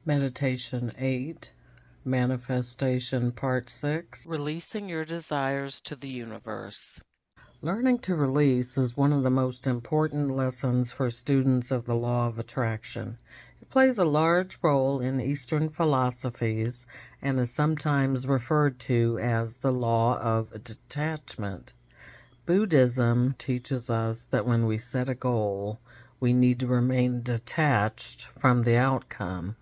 Meditation 8, Manifestation Part 6. Releasing your desires to the universe. Learning to release is one of the most important lessons for students of the law of attraction. It plays a large role in Eastern philosophies and is sometimes referred to as the law of detachment. Buddhism teaches us that when we set a goal, we need to remain detached from the outcome.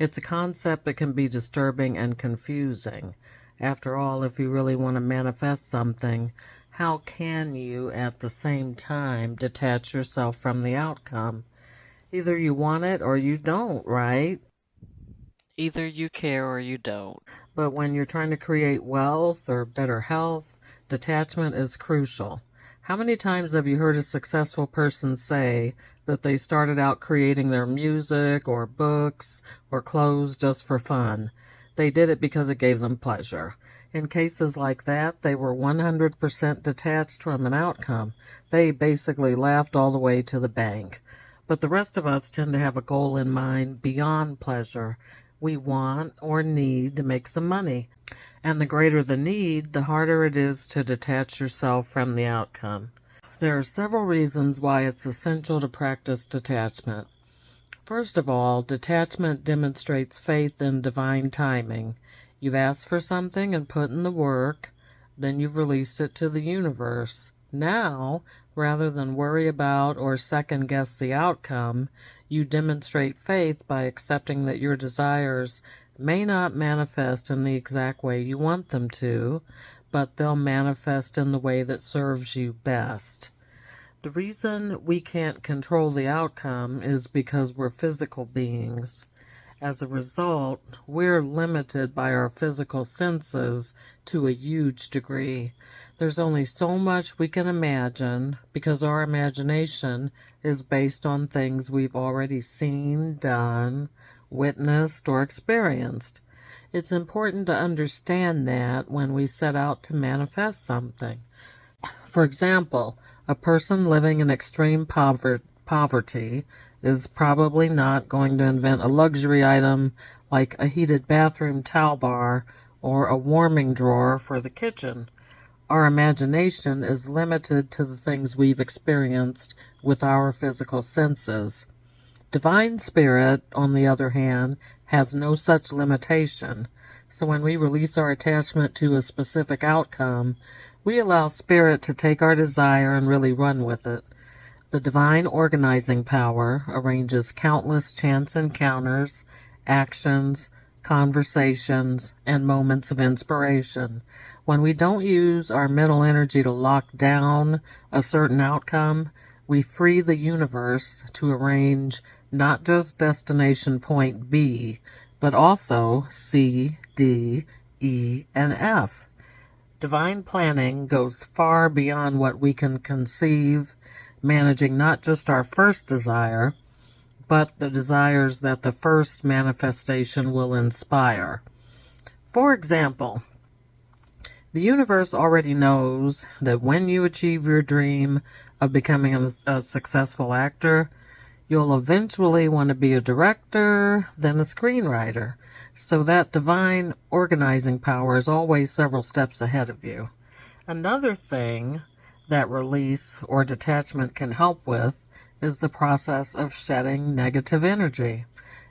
It's a concept that can be disturbing and confusing. After all, if you really want to manifest something, how can you at the same time detach yourself from the outcome? Either you want it or you don't, right? Either you care or you don't. But when you're trying to create wealth or better health, detachment is crucial. How many times have you heard a successful person say that they started out creating their music or books or clothes just for fun? They did it because it gave them pleasure. In cases like that, they were 100% detached from an outcome. They basically laughed all the way to the bank. But the rest of us tend to have a goal in mind beyond pleasure. We want or need to make some money. And the greater the need, the harder it is to detach yourself from the outcome. There are several reasons why it's essential to practice detachment. First of all, detachment demonstrates faith in divine timing. You've asked for something and put in the work, then you've released it to the universe. Now, rather than worry about or second guess the outcome, you demonstrate faith by accepting that your desires may not manifest in the exact way you want them to, but they'll manifest in the way that serves you best. The reason we can't control the outcome is because we're physical beings. As a result, we're limited by our physical senses to a huge degree. There's only so much we can imagine because our imagination is based on things we've already seen, done, witnessed, or experienced. It's important to understand that when we set out to manifest something. For example, a person living in extreme poverty is probably not going to invent a luxury item like a heated bathroom towel bar or a warming drawer for the kitchen. Our imagination is limited to the things we've experienced with our physical senses. Divine Spirit, on the other hand, has no such limitation. So when we release our attachment to a specific outcome, we allow Spirit to take our desire and really run with it. The divine organizing power arranges countless chance encounters, actions, conversations, and moments of inspiration. When we don't use our mental energy to lock down a certain outcome, we free the universe to arrange not just destination point B, but also C, D, E, and F. Divine planning goes far beyond what we can conceive, managing not just our first desire, but the desires that the first manifestation will inspire. For example, the universe already knows that when you achieve your dream of becoming a successful actor, you'll eventually want to be a director, then a screenwriter. So that divine organizing power is always several steps ahead of you. Another thing that release or detachment can help with is the process of shedding negative energy.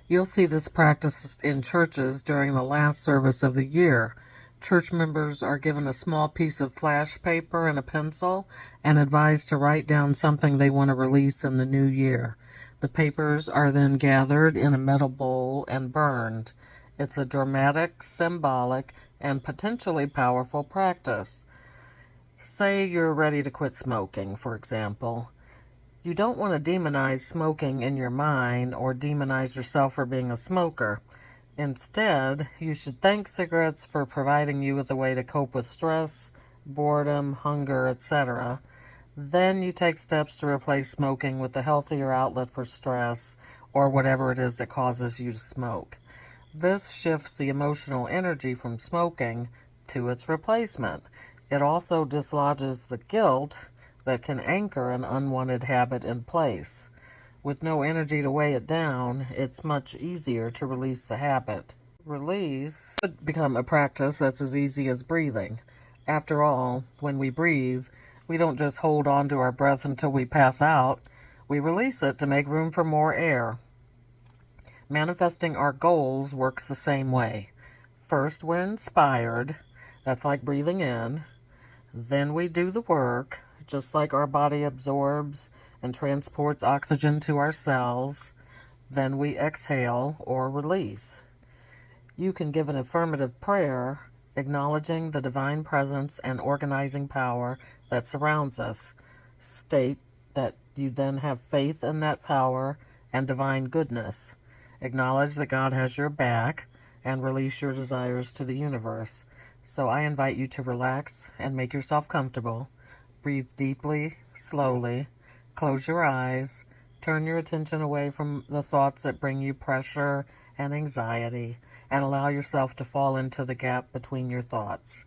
You'll see this practiced in churches during the last service of the year. Church members are given a small piece of flash paper and a pencil and advised to write down something they want to release in the new year. The papers are then gathered in a metal bowl and burned. It's a dramatic, symbolic, and potentially powerful practice. Say you're ready to quit smoking, for example. You don't want to demonize smoking in your mind or demonize yourself for being a smoker. Instead, you should thank cigarettes for providing you with a way to cope with stress, boredom, hunger, etc. Then you take steps to replace smoking with a healthier outlet for stress or whatever it is that causes you to smoke. This shifts the emotional energy from smoking to its replacement. It also dislodges the guilt that can anchor an unwanted habit in place. With no energy to weigh it down, it's much easier to release the habit. Release could become a practice that's as easy as breathing. After all, when we breathe, we don't just hold on to our breath until we pass out. We release it to make room for more air. Manifesting our goals works the same way. First, we're inspired. That's like breathing in. Then we do the work, just like our body absorbs and transports oxygen to our cells. Then we exhale or release. You can give an affirmative prayer acknowledging the divine presence and organizing power that surrounds us. State that you then have faith in that power and divine goodness. Acknowledge that God has your back and release your desires to the universe. So I invite you to relax and make yourself comfortable. Breathe deeply, slowly. Close your eyes. Turn your attention away from the thoughts that bring you pressure and anxiety, and allow yourself to fall into the gap between your thoughts.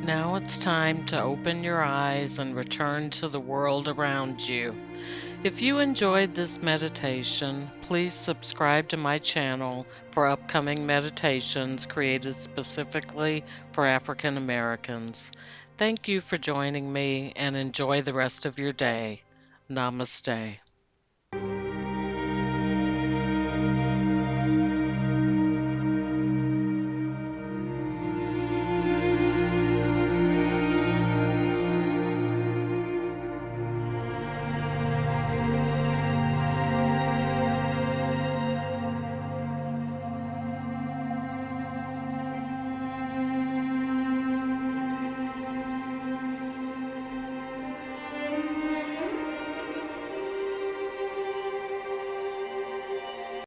Now it's time to open your eyes and return to the world around you. If you enjoyed this meditation, please subscribe to my channel for upcoming meditations created specifically for African Americans. Thank you for joining me and enjoy the rest of your day. Namaste.